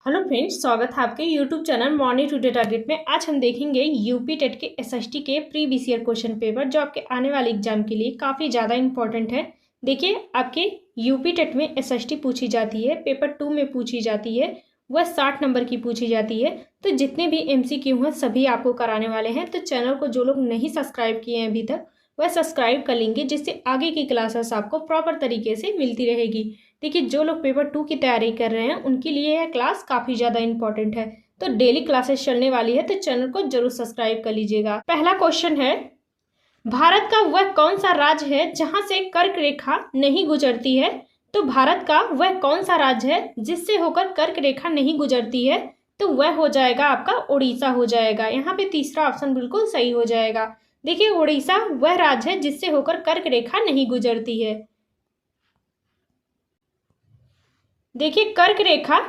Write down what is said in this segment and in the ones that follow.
Hello friends, स्वागत है आपके YouTube channel morning today target में। आज हम देखेंगे यूपी टेट के एसएसटी के प्रीवियस ईयर क्वेश्चन पेपर जो आपके आने वाले एग्जाम के लिए काफ़ी ज़्यादा इंपॉर्टेंट है। देखिए, आपके यूपी टेट में एसएसटी पूछी जाती है, पेपर 2 में पूछी जाती है, वह 60 नंबर की पूछी जाती है। तो जितने भी एमसीक्यू हैं सभी आपको कराने वाले हैं। तो चैनल को जो लोग नहीं सब्सक्राइब किए हैं अभी तक वह सब्सक्राइब कर लेंगे, जिससे आगे की क्लासेस आपको प्रॉपर तरीके से मिलती रहेगी। देखिए, जो लोग पेपर 2 की तैयारी कर रहे हैं उनके लिए यह क्लास काफ़ी ज़्यादा इंपॉर्टेंट है। तो डेली क्लासेस चलने वाली है, तो चैनल को जरूर सब्सक्राइब कर लीजिएगा। पहला क्वेश्चन है, भारत का वह कौन सा राज्य है जहां से कर्क रेखा नहीं गुजरती है? तो भारत का वह कौन सा राज्य है जिससे होकर कर्क रेखा नहीं गुजरती है? तो वह हो जाएगा आपका उड़ीसा हो जाएगा। यहाँ पे तीसरा ऑप्शन बिल्कुल सही हो जाएगा। देखिए, उड़ीसा वह राज्य है जिससे होकर कर्क रेखा नहीं गुजरती है। देखिए, कर्क रेखा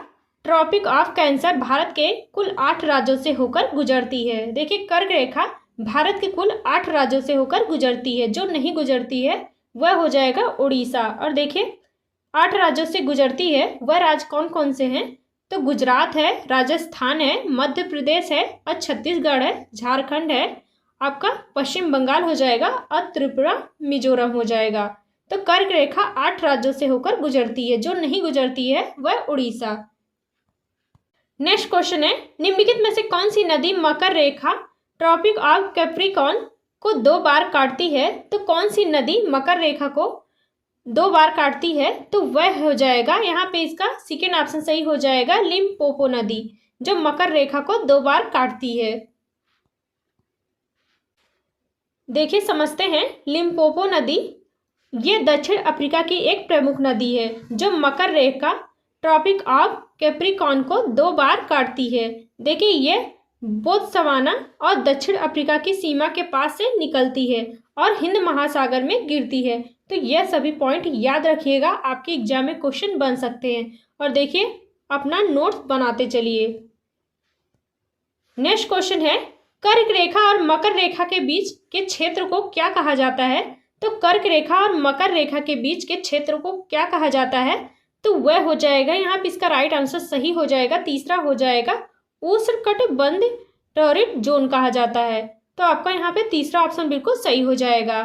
ट्रॉपिक ऑफ कैंसर भारत के कुल 8 राज्यों से होकर गुजरती है। देखिए, कर्क रेखा भारत के कुल 8 राज्यों से होकर गुजरती है। जो नहीं गुजरती है वह हो जाएगा उड़ीसा। और देखिए, 8 राज्यों से गुजरती है, वह राज्य कौन कौन से हैं? तो गुजरात है, राजस्थान है, मध्य प्रदेश है और छत्तीसगढ़ है, झारखंड है, आपका पश्चिम बंगाल हो जाएगा और त्रिपुरा मिजोरम हो जाएगा। तो कर्क रेखा 8 राज्यों से होकर गुजरती है। जो नहीं गुजरती है वह उड़ीसा। नेक्स्ट क्वेश्चन है, निम्नलिखित में से कौन सी नदी मकर रेखा ट्रॉपिक ऑफ कैप्रिकॉर्न को 2 बार काटती है? तो कौन सी नदी मकर रेखा को 2 बार काटती है? तो वह हो जाएगा, यहाँ पे इसका सेकेंड ऑप्शन सही हो जाएगा, लिम्पोपो नदी, जो मकर रेखा को 2 बार काटती है। देखिए, समझते हैं। लिम्पोपो नदी ये दक्षिण अफ्रीका की एक प्रमुख नदी है जो मकर रेखा ट्रॉपिक ऑफ कैप्रिकॉर्न को 2 बार काटती है। देखिए, ये बोत्सवाना और दक्षिण अफ्रीका की सीमा के पास से निकलती है और हिंद महासागर में गिरती है। तो यह सभी पॉइंट याद रखिएगा, आपके एग्जाम में क्वेश्चन बन सकते हैं। और देखिए, अपना नोट्स बनाते चलिए। नेक्स्ट क्वेश्चन है, कर्क रेखा और मकर रेखा के बीच के क्षेत्र को क्या कहा जाता है? तो कर्क रेखा और मकर रेखा के बीच के क्षेत्र को क्या कहा जाता है? तो वह हो जाएगा, यहाँ पे इसका राइट आंसर सही हो जाएगा, तीसरा हो जाएगा, उष्णकटिबंधीय टॉरिड जोन कहा जाता है। तो आपका यहाँ पे तीसरा ऑप्शन बिल्कुल सही हो जाएगा।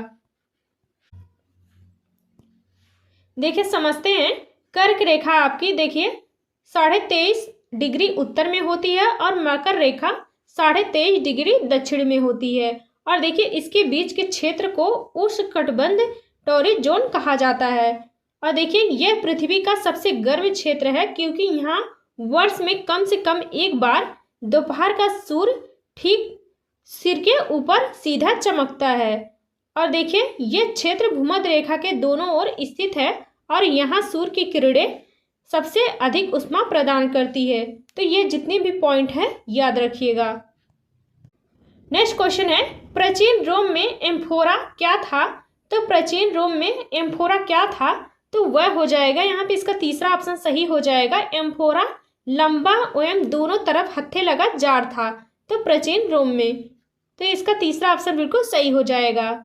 देखिए, समझते हैं। कर्क रेखा आपकी देखिए 23.5 डिग्री उत्तर में होती है और मकर रेखा 23.5 डिग्री दक्षिण में होती है। और देखिए, इसके बीच के क्षेत्र को उष्णकटिबंधीय टॉरिड जोन कहा जाता है। और देखिए, यह पृथ्वी का सबसे गर्म क्षेत्र है क्योंकि यहाँ वर्ष में कम से कम एक बार दोपहर का सूर्य ठीक सिर के ऊपर सीधा चमकता है। और देखिए, यह क्षेत्र भूमध्य रेखा के दोनों ओर स्थित है और यहाँ सूर्य की किरणें सबसे अधिक ऊष्मा प्रदान करती है। तो ये जितने भी पॉइंट हैं याद रखिएगा। नेक्स्ट क्वेश्चन है, प्राचीन रोम में एम्फोरा क्या था? तो प्राचीन रोम में एम्फोरा क्या था? तो वह हो जाएगा, यहाँ पे इसका तीसरा ऑप्शन सही हो जाएगा, एम्फोरा लंबा एवं दोनों तरफ हत्थे लगा जार था। तो प्राचीन रोम में, तो इसका तीसरा ऑप्शन बिल्कुल सही हो जाएगा।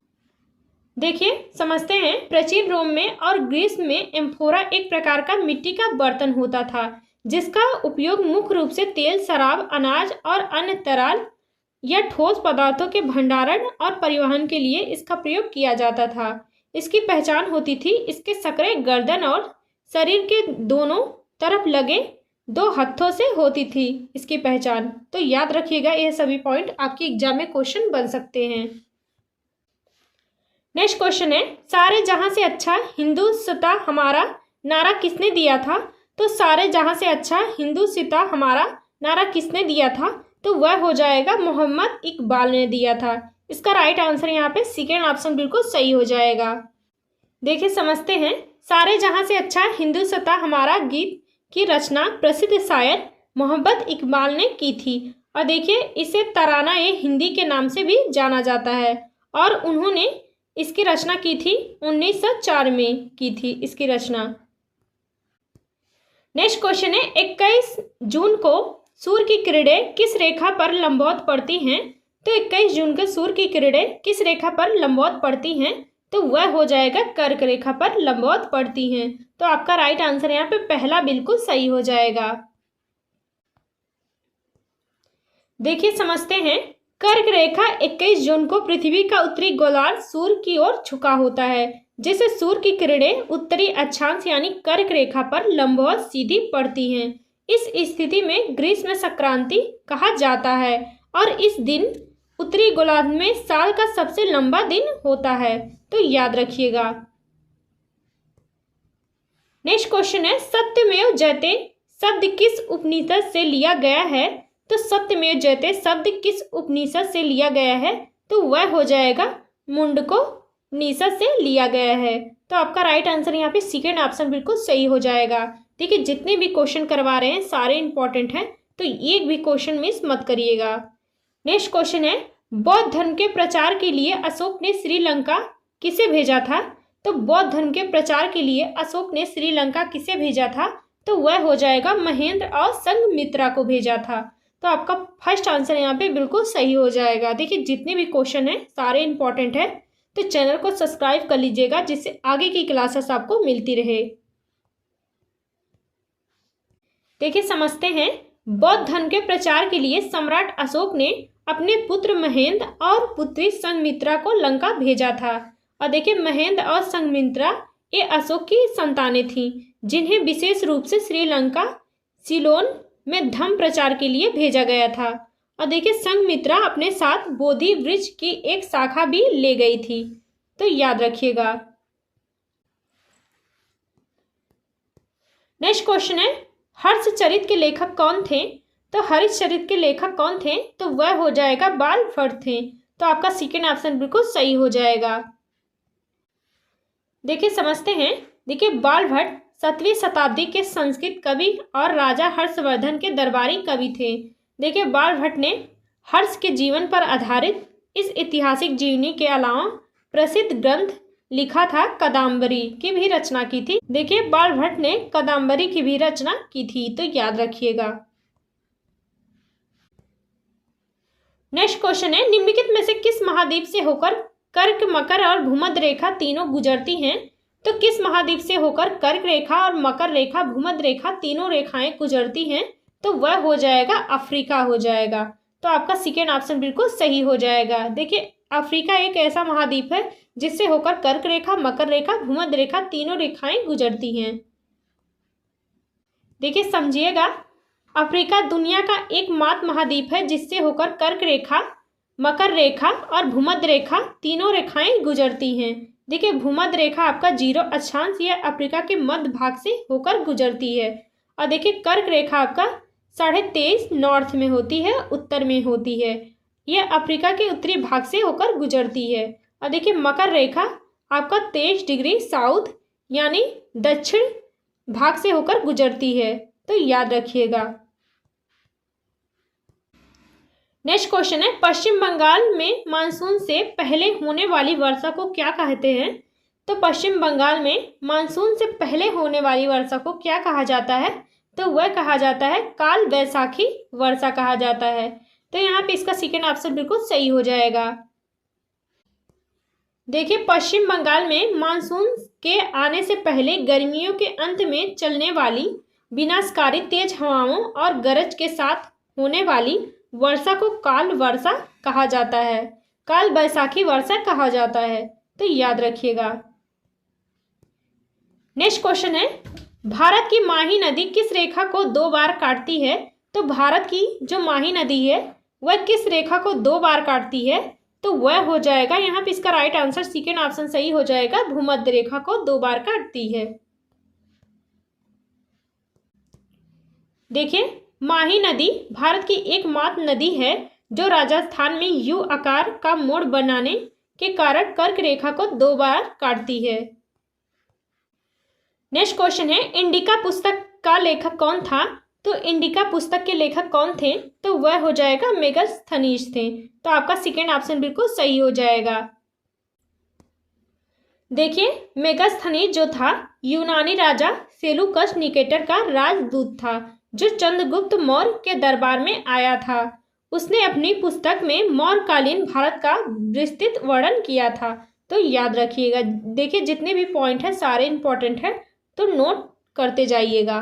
देखिए, समझते हैं। प्राचीन रोम में और ग्रीस में एम्फोरा एक प्रकार का मिट्टी का बर्तन होता था जिसका उपयोग मुख्य रूप से तेल, शराब, अनाज और अन्य तरल या ठोस पदार्थों के भंडारण और परिवहन के लिए इसका प्रयोग किया जाता था। इसकी पहचान होती थी इसके सकरे गर्दन और शरीर के दोनों तरफ लगे 2 हत्थों से होती थी इसकी पहचान। तो याद रखिएगा, यह सभी पॉइंट आपके एग्जाम में क्वेश्चन बन सकते हैं। नेक्स्ट क्वेश्चन है, सारे जहां से अच्छा हिंदुस्ता हमारा नारा किसने दिया था? तो सारे जहां से अच्छा हिंदुस्ता हमारा नारा किसने दिया था? तो वह हो जाएगा, मोहम्मद इकबाल ने दिया था। इसका राइट आंसर यहाँ पे सेकेंड ऑप्शन बिल्कुल सही हो जाएगा। देखिए, समझते हैं। सारे जहां से अच्छा हिंदुस्ता हमारा गीत की रचना प्रसिद्ध शायर मोहम्मद इकबाल ने की थी। और देखिए, इसे तराना ए हिंदी के नाम से भी जाना जाता है और उन्होंने इसकी रचना की थी 1904 में की थी इसकी रचना। नेक्स्ट क्वेश्चन है, 21 जून को सूर्य की किरणें किस रेखा पर लंबवत पड़ती हैं? तो 21 जून को सूर्य की किरणें किस रेखा पर लंबवत पड़ती हैं? तो वह हो जाएगा, कर्क रेखा पर लंबवत पड़ती हैं। तो आपका राइट आंसर यहाँ पे पहला बिल्कुल सही हो जाएगा। देखिए समझते हैं। कर्क रेखा 21 जून को पृथ्वी का उत्तरी गोलार्ध सूर्य की ओर झुका होता है, जिससे सूर्य की किरणें उत्तरी अक्षांश यानी कर्क रेखा पर लंबवत सीधी पड़ती हैं। इस स्थिति में ग्रीष्म संक्रांति कहा जाता है और इस दिन उत्तरी गोलार्ध में साल का सबसे लंबा दिन होता है, तो याद रखिएगा। नेक्स्ट क्वेश्चन है, सत्यमेव जयते शब्द किस उपनिषद से लिया गया है? तो सत्यमेव जयते शब्द किस उपनिषद से लिया गया है? तो वह हो जाएगा मुंडको उपनिषद से लिया गया है। तो आपका राइट आंसर यहाँ पे सेकेंड ऑप्शन बिल्कुल सही हो जाएगा। देखिए जितने भी क्वेश्चन करवा रहे हैं सारे इंपॉर्टेंट हैं, तो एक भी क्वेश्चन मिस मत करिएगा। नेक्स्ट क्वेश्चन है, बौद्ध धर्म के प्रचार के लिए अशोक ने श्रीलंका किसे भेजा था? तो बौद्ध धर्म के प्रचार के लिए अशोक ने श्रीलंका किसे भेजा था? तो वह हो जाएगा महेंद्र और संघमित्रा को भेजा था। तो आपका फर्स्ट आंसर यहाँ पे बिल्कुल सही हो जाएगा। देखिए जितने भी क्वेश्चन हैं सारे इंपॉर्टेंट है, तो चैनल को सब्सक्राइब कर लीजिएगा जिससे आगे की क्लासेस आपको मिलती रहे। देखिए समझते हैं, बौद्ध धर्म के प्रचार के लिए सम्राट अशोक ने अपने पुत्र महेंद्र और पुत्री संघमित्रा को लंका भेजा था। और देखिए महेंद्र और संघमित्रा ये अशोक की संतानें थीं, जिन्हें विशेष रूप से श्रीलंका सिलोन में धर्म प्रचार के लिए भेजा गया था। और देखिए संघमित्रा अपने साथ बोधि वृक्ष की एक शाखा भी ले गई थी, तो याद रखिएगा। नेक्स्ट क्वेश्चन है, हर्षचरित के लेखक कौन थे? तो हर्षचरित के लेखक कौन थे? तो वह हो जाएगा बालभट्ट थे। तो आपका सेकेंड ऑप्शन बिल्कुल सही हो जाएगा। देखिए समझते हैं। देखिए बालभट्ट 7वीं शताब्दी के संस्कृत कवि और राजा हर्षवर्धन के दरबारी कवि थे। देखिए बालभट्ट ने हर्ष के जीवन पर आधारित इस ऐतिहासिक जीवनी के अलावा प्रसिद्ध ग्रंथ लिखा था, कादम्बरी की भी रचना की थी। देखिए बालभट्ट ने कादम्बरी की भी रचना की थी, तो याद रखिएगा। नेक्स्ट क्वेश्चन है, निम्नलिखित में से किस महाद्वीप से होकर कर्क, मकर और भूमध्य रेखा तीनों गुजरती हैं? तो किस महाद्वीप से होकर कर्क रेखा और मकर रेखा, भूमध्य रेखा तीनों रेखाएं गुजरती हैं? तो वह हो जाएगा अफ्रीका हो जाएगा। तो आपका सेकेंड ऑप्शन बिल्कुल सही हो जाएगा। देखिए अफ्रीका एक ऐसा महाद्वीप है जिससे होकर कर्क रेखा, मकर रेखा, भूमध्य रेखा तीनों रेखाएं गुजरती हैं। देखिए समझिएगा, अफ्रीका दुनिया का एकमात्र महाद्वीप है जिससे होकर कर्क रेखा, मकर रेखा और भूमध्य रेखा तीनों रेखाएं गुजरती हैं। देखिए भूमध्य रेखा आपका 0 अक्षांश यह अफ्रीका के मध्य भाग से होकर गुजरती है। और देखिए कर्क रेखा आपका 23.5 नॉर्थ में होती है, उत्तर में होती है। यह अफ्रीका के उत्तरी भाग से होकर गुजरती है। और देखिए मकर रेखा आपका 23 डिग्री साउथ यानी दक्षिण भाग से होकर गुजरती है, तो याद रखिएगा। नेक्स्ट क्वेश्चन है, पश्चिम बंगाल में मानसून से पहले होने वाली वर्षा को क्या कहते हैं? तो पश्चिम बंगाल में मानसून से पहले होने वाली वर्षा को क्या कहा जाता है? तो वह कहा जाता है काल वैसाखी वर्षा कहा जाता है। तो यहाँ पे इसका सेकेंड ऑप्शन बिल्कुल सही हो जाएगा। देखिए पश्चिम बंगाल में मानसून के आने से पहले गर्मियों के अंत में चलने वाली विनाशकारी तेज हवाओं और गरज के साथ होने वाली वर्षा को काल वर्षा कहा जाता है, काल वैसाखी वर्षा कहा जाता है, तो याद रखिएगा। नेक्स्ट क्वेश्चन है, भारत की माही नदी किस रेखा को 2 बार काटती है? तो भारत की जो माही नदी है वह किस रेखा को 2 बार काटती है? तो वह हो जाएगा, यहाँ पे इसका राइट आंसर सेकेंड ऑप्शन सही हो जाएगा, भूमध्य रेखा को 2 बार काटती है। देखिए माही नदी भारत की एकमात्र नदी है जो राजस्थान में यू आकार का मोड़ बनाने के कारण कर्क रेखा को 2 बार काटती है। नेक्स्ट क्वेश्चन है, इंडिका पुस्तक का लेखक कौन था? तो इंडिका पुस्तक के लेखक कौन थे? तो वह हो जाएगा मेगास्थनीज थे। तो आपका सेकेंड ऑप्शन बिल्कुल सही हो जाएगा। देखिए मेगास्थनीज जो था यूनानी राजा सेलुकस निकेटर का राजदूत था जो चंद्रगुप्त मौर्य के दरबार में आया था। उसने अपनी पुस्तक में मौर्यकालीन भारत का विस्तृत वर्णन किया था, तो याद रखिएगा। देखिए जितने भी पॉइंट है सारे इंपॉर्टेंट है, तो नोट करते जाइएगा।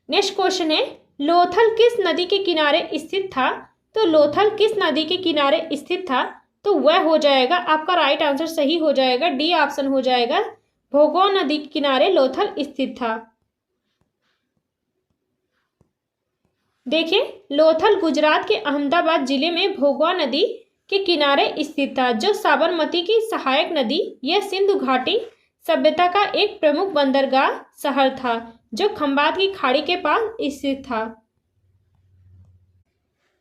नेक्स्ट क्वेश्चन है, लोथल किस नदी के किनारे स्थित था? तो लोथल किस नदी के किनारे स्थित था? तो वह हो जाएगा, आपका राइट आंसर सही हो जाएगा, डी ऑप्शन हो जाएगा, भोगों नदी के किनारे लोथल स्थित था। देखिए, लोथल गुजरात के अहमदाबाद जिले में भोगवा नदी के किनारे स्थित था, जो साबरमती की सहायक नदी। यह सिंधु घाटी सभ्यता का एक प्रमुख बंदरगाह शहर था, जो खंबात की खाड़ी के पास स्थित था।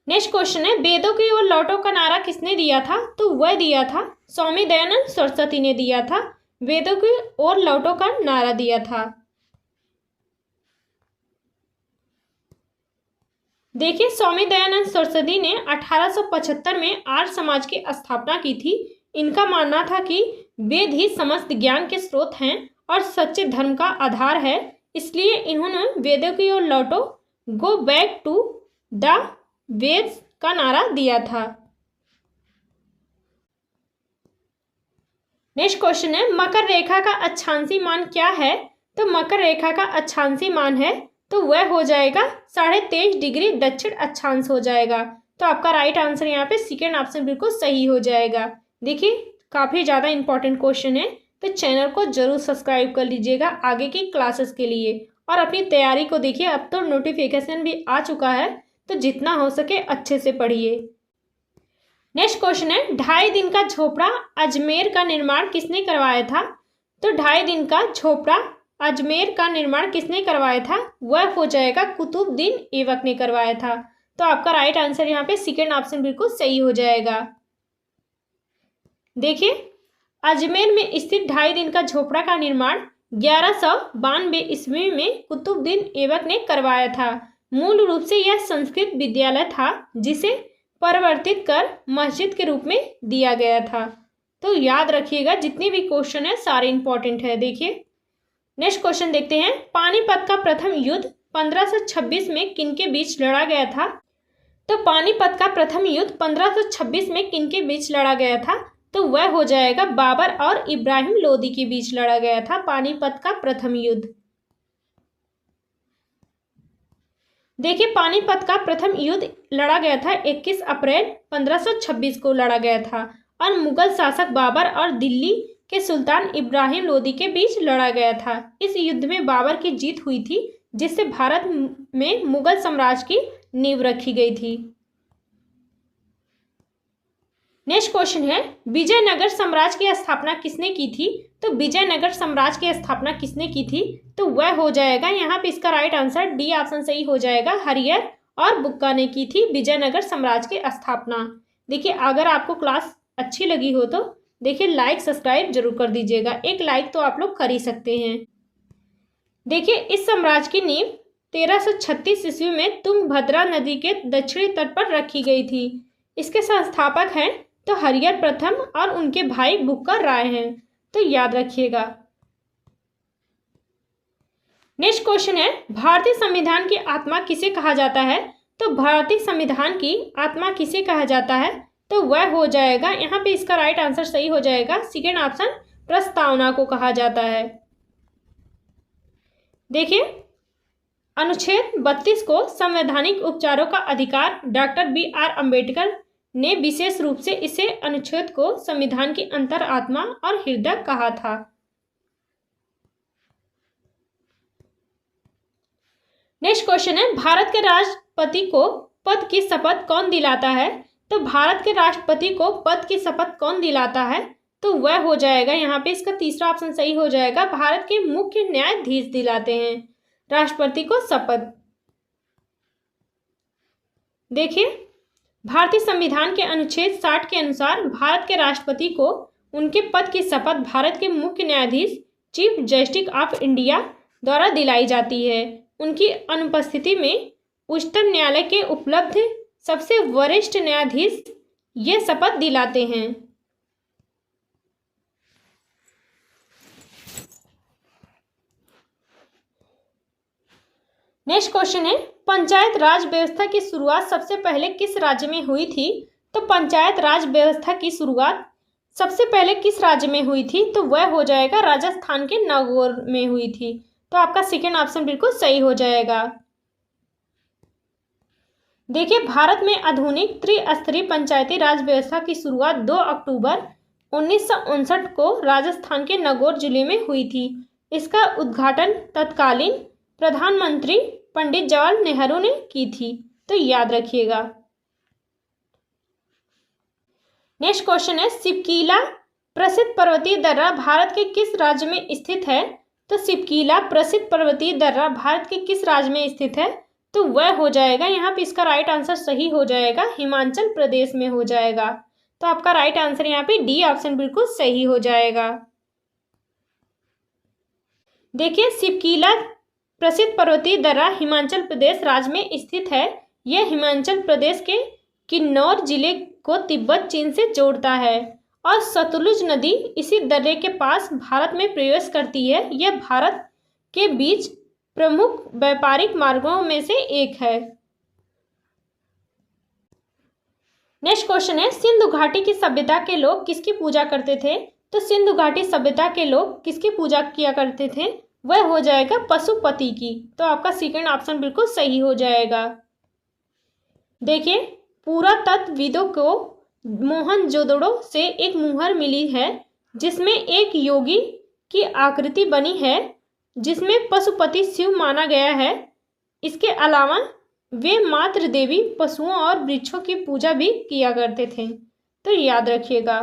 नेक्स्ट क्वेश्चन है, वेदों की ओर लौटो का नारा किसने दिया था? तो वह दिया था स्वामी दयानंद सरस्वती ने दिया था, वेदों की ओर लौटो का नारा दिया था। देखिए, स्वामी दयानंद सरस्वती ने 1875 में आर्य समाज की स्थापना की थी। इनका मानना था कि वेद ही समस्त ज्ञान के स्रोत हैं और सच्चे धर्म का आधार है, इसलिए इन्होंने वेदों की ओर लौटो, go back to the Vedas का नारा दिया था। नेक्स्ट क्वेश्चन है, मकर रेखा का अक्षांशी मान क्या है? तो मकर रेखा का अक्षांशी मान है तो वह हो जाएगा 23.5 डिग्री दक्षिण अक्षांश हो जाएगा। तो आपका राइट आंसर यहाँ पे सेकेंड ऑप्शन बिल्कुल सही हो जाएगा। देखिए, काफ़ी ज़्यादा इंपॉर्टेंट क्वेश्चन है, तो चैनल को जरूर सब्सक्राइब कर लीजिएगा आगे की क्लासेस के लिए। और अपनी तैयारी को देखिए, अब तो नोटिफिकेशन भी आ चुका है, तो जितना हो सके अच्छे से पढ़िए। नेक्स्ट क्वेश्चन है, 2.5 दिन का झोपड़ा अजमेर का निर्माण किसने करवाया था? तो 2.5 दिन का झोपड़ा अजमेर का निर्माण किसने करवाया था? वह हो जाएगा कुतुबुद्दीन ऐबक ने करवाया था। तो आपका राइट आंसर यहाँ पे सेकेंड ऑप्शन बिल्कुल सही हो जाएगा। देखिए, अजमेर में स्थित 2.5 दिन का झोपड़ा का निर्माण 1192 ईस्वी में कुतुबुद्दीन ऐबक ने करवाया था। मूल रूप से यह संस्कृत विद्यालय था, जिसे परिवर्तित कर मस्जिद के रूप में दिया गया था। तो याद रखिएगा, जितने भी क्वेश्चन है सारे इंपॉर्टेंट है। देखिए, नेक्स्ट क्वेश्चन देखते हैं, पानीपत का प्रथम युद्ध 1526 में किनके बीच लड़ा गया था? तो पानीपत का प्रथम युद्ध 1526 में किनके बीच लड़ा गया था? तो वह हो जाएगा बाबर और इब्राहिम लोदी के बीच लड़ा गया था पानीपत का प्रथम युद्ध। देखिए, पानीपत का प्रथम युद्ध लड़ा गया था 21 अप्रैल 1526 को लड़ा गया था और मुगल शासक बाबर और दिल्ली के सुल्तान इब्राहिम लोदी के बीच लड़ा गया था। इस युद्ध में बाबर की जीत हुई थी, जिससे भारत में मुगल साम्राज्य की नींव रखी गई थी। नेक्स्ट क्वेश्चन है, विजयनगर साम्राज्य की स्थापना किसने की थी? तो विजयनगर साम्राज्य की स्थापना किसने की थी? तो वह हो जाएगा, यहाँ पे इसका राइट आंसर डी ऑप्शन सही हो जाएगा, हरियर और बुक्का ने की थी विजयनगर साम्राज्य की स्थापना। देखिए, अगर आपको क्लास अच्छी लगी हो तो देखिए लाइक सब्सक्राइब जरूर कर दीजिएगा, एक लाइक तो आप लोग कर ही सकते हैं। देखिए, इस साम्राज्य की नींव 1336 ईस्वी में तुंगभद्रा नदी के दक्षिणी तट पर रखी गई थी। इसके संस्थापक हैं तो हरिहर प्रथम और उनके भाई बुक्का राय हैं, तो याद रखिएगा। नेक्स्ट क्वेश्चन है, भारतीय संविधान की आत्मा किसे कहा जाता है? तो भारतीय संविधान की आत्मा किसे कहा जाता है? तो वह हो जाएगा, यहाँ पे इसका राइट आंसर सही हो जाएगा, सेकेंड ऑप्शन प्रस्तावना को कहा जाता है। देखिए, अनुच्छेद 32 को संवैधानिक उपचारों का अधिकार डॉक्टर BR अम्बेडकर ने विशेष रूप से इसे अनुच्छेद को संविधान की अंतरात्मा और हृदय कहा था। नेक्स्ट क्वेश्चन है, भारत के राष्ट्रपति को पद की शपथ कौन दिलाता है? तो भारत के राष्ट्रपति को पद की शपथ कौन दिलाता है? तो वह हो जाएगा, यहाँ पे इसका तीसरा ऑप्शन सही हो जाएगा, भारत के मुख्य न्यायाधीश दिलाते हैं राष्ट्रपति को शपथ। देखिए, भारतीय संविधान के अनुच्छेद 60 के अनुसार भारत के राष्ट्रपति को उनके पद की शपथ भारत के मुख्य न्यायाधीश चीफ जस्टिस ऑफ इंडिया द्वारा दिलाई जाती है। उनकी अनुपस्थिति में उच्चतम न्यायालय के उपलब्ध सबसे वरिष्ठ न्यायाधीश ये शपथ दिलाते हैं। नेक्स्ट क्वेश्चन है, पंचायत राज व्यवस्था की शुरुआत सबसे पहले किस राज्य में हुई थी? तो पंचायत राज व्यवस्था की शुरुआत सबसे पहले किस राज्य में हुई थी? तो वह हो जाएगा राजस्थान के नागौर में हुई थी। तो आपका सेकेंड ऑप्शन बिल्कुल सही हो जाएगा। देखिए, भारत में आधुनिक त्रिस्तरीय पंचायती राज व्यवस्था की शुरुआत 2 अक्टूबर 1959 को राजस्थान के नागौर जिले में हुई थी। इसका उद्घाटन तत्कालीन प्रधानमंत्री पंडित जवाहरलाल नेहरू ने की थी, तो याद रखिएगा। नेक्स्ट क्वेश्चन है, सिपकीला प्रसिद्ध पर्वतीय दर्रा भारत के किस राज्य में स्थित है? तो सिपकीला प्रसिद्ध पर्वतीय दर्रा भारत के किस राज्य में स्थित है? तो वह हो जाएगा, यहाँ पे इसका राइट आंसर सही हो जाएगा, हिमाचल प्रदेश में हो जाएगा। तो आपका राइट आंसर यहाँ पे डी ऑप्शन बिल्कुल सही हो जाएगा। देखिए, सिपकीला प्रसिद्ध पर्वतीय दर्रा हिमाचल प्रदेश राज्य में स्थित है। यह हिमाचल प्रदेश के किन्नौर जिले को तिब्बत चीन से जोड़ता है और सतलुज नदी इसी दर्रे के पास भारत में प्रवेश करती है। यह भारत के बीच प्रमुख व्यापारिक मार्गों में से एक है। नेक्स्ट क्वेश्चन है, सिंधु घाटी की सभ्यता के लोग किसकी पूजा करते थे? तो सिंधु घाटी सभ्यता के लोग किसकी पूजा किया करते थे? वह हो जाएगा पशुपति की। तो आपका सेकंड ऑप्शन बिल्कुल सही हो जाएगा। देखिए, पुरातत्वविदों को मोहनजोदड़ो से एक मुहर मिली है जिसमें एक योगी की आकृति बनी है जिसमें पशुपति शिव माना गया है। इसके अलावा वे मातृ देवी, पशुओं और वृक्षों की पूजा भी किया करते थे, तो याद रखिएगा।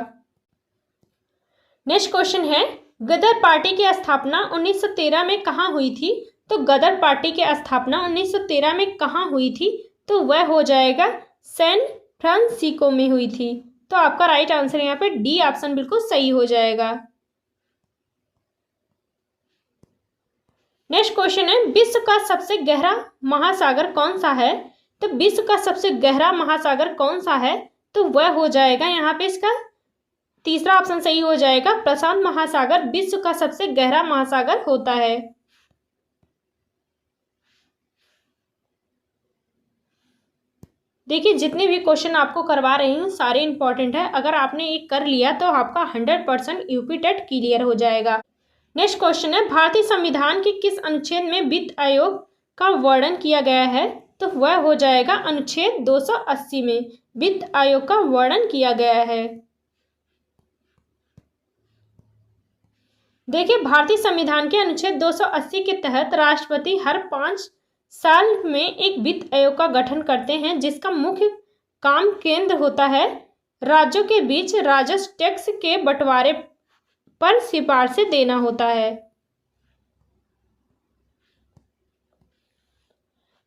नेक्स्ट क्वेश्चन है, गदर पार्टी की स्थापना 1913 में कहाँ हुई थी? तो गदर पार्टी की स्थापना 1913 में कहाँ हुई थी? तो वह हो जाएगा सैन फ्रांसिस्को में हुई थी। तो आपका राइट आंसर यहाँ पे डी ऑप्शन बिल्कुल सही हो जाएगा। नेक्स्ट क्वेश्चन है, विश्व का सबसे गहरा महासागर कौन सा है? तो विश्व का सबसे गहरा महासागर कौन सा है? तो वह हो जाएगा, यहाँ पे इसका तीसरा ऑप्शन सही हो जाएगा, प्रशांत महासागर विश्व का सबसे गहरा महासागर होता है। देखिए, जितने भी क्वेश्चन आपको करवा रही हूँ सारे इंपॉर्टेंट है। अगर आपने एक कर लिया तो आपका 100% यूपी टेट क्लियर हो जाएगा। नेक्स्ट क्वेश्चन है, भारतीय संविधान के किस अनुच्छेद में वित्त आयोग का वर्णन किया गया है? तो वह हो जाएगा अनुच्छेद 280 में वित्त आयोग का वर्णन किया गया है। देखिए, भारतीय संविधान के अनुच्छेद 280 के तहत राष्ट्रपति हर 5 साल में एक वित्त आयोग का गठन करते हैं जिसका मुख्य काम केंद्र होता है राज्यों के बीच राजस्व टैक्स के बंटवारे पर सिफारिशें देना होता है।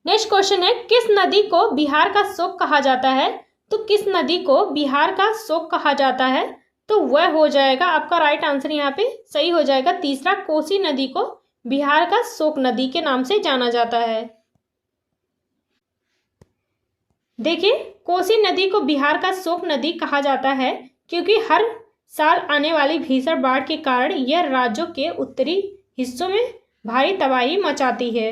नेक्स्ट क्वेश्चन है, किस नदी को बिहार का शोक कहा जाता है? तो किस नदी को बिहार का शोक कहा जाता है? तो वह हो जाएगा, आपका राइट आंसर यहाँ पे सही हो जाएगा तीसरा, कोसी नदी को बिहार का शोक नदी के नाम से जाना जाता है। देखिए, कोसी नदी को बिहार का शोक नदी कहा जाता है क्योंकि हर साल आने वाली भीषण बाढ़ के कारण यह राज्यों के उत्तरी हिस्सों में भारी तबाही मचाती है।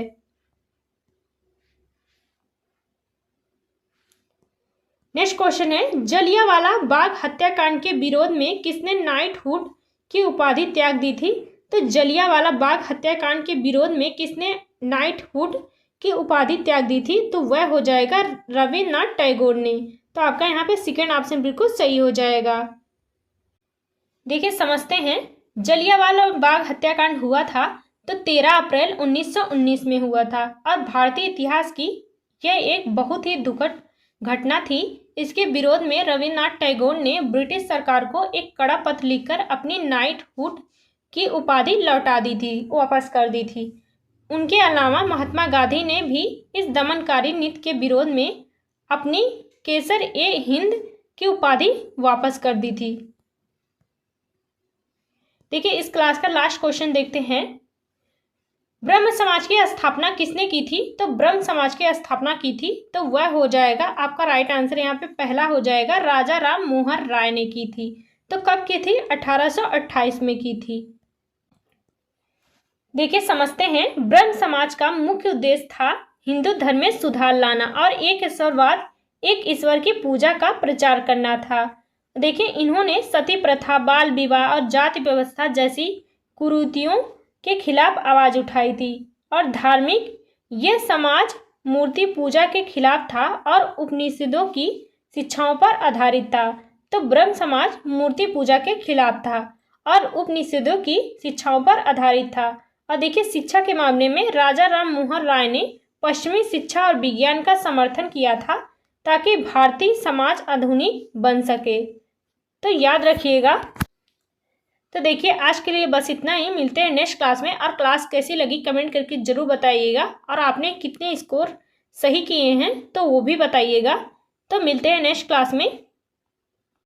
नेक्स्ट क्वेश्चन है, जलियांवाला बाग हत्याकांड के विरोध में किसने नाइटहुड की उपाधि त्याग दी थी? तो जलियांवाला बाग हत्याकांड के विरोध में किसने नाइटहुड की उपाधि त्याग दी थी? तो वह हो जाएगा रविन्द्रनाथ टैगोर ने। तो आपका यहाँ पे सेकेंड ऑप्शन बिल्कुल सही हो जाएगा। देखिए, समझते हैं, जलियांवाला बाग हत्याकांड हुआ था तो 13 अप्रैल 1919 में हुआ था और भारतीय इतिहास की यह एक बहुत ही दुखद घटना थी। इसके विरोध में रविन्द्रनाथ टैगोर ने ब्रिटिश सरकार को एक कड़ा पत्र लिखकर अपनी नाइटहुड की उपाधि लौटा दी थी, वापस कर दी थी। उनके अलावा महात्मा गांधी ने भी इस दमनकारी नीति के विरोध में अपनी केसर-ए-हिंद की उपाधि वापस कर दी थी। देखिए, इस क्लास का लास्ट क्वेश्चन देखते हैं, ब्रह्म समाज की स्थापना किसने की थी? तो ब्रह्म समाज की स्थापना की थी तो वह हो जाएगा, आपका राइट आंसर यहाँ पे पहला हो जाएगा, राजा राम मोहन राय ने की थी। तो कब की थी? 1828 में की थी। देखिए, समझते हैं, ब्रह्म समाज का मुख्य उद्देश्य था हिंदू धर्म में सुधार लाना और एक ईश्वरवाद, एक ईश्वर की पूजा का प्रचार करना था। देखिए, इन्होंने सती प्रथा, बाल विवाह और जाति व्यवस्था जैसी कुरीतियों के खिलाफ आवाज उठाई थी और धार्मिक यह समाज मूर्ति पूजा के खिलाफ था और उपनिषदों की शिक्षाओं पर आधारित था। तो ब्रह्म समाज मूर्ति पूजा के खिलाफ था और उपनिषदों की शिक्षाओं पर आधारित था। और देखिए शिक्षा के मामले में राजा राम मोहन राय ने पश्चिमी शिक्षा और विज्ञान का समर्थन किया था ताकि भारतीय समाज आधुनिक बन सके। तो याद रखिएगा। तो देखिए आज के लिए बस इतना ही। मिलते हैं नेक्स्ट क्लास में। और क्लास कैसी लगी कमेंट करके ज़रूर बताइएगा और आपने कितने स्कोर सही किए हैं तो वो भी बताइएगा। तो मिलते हैं नेक्स्ट क्लास में।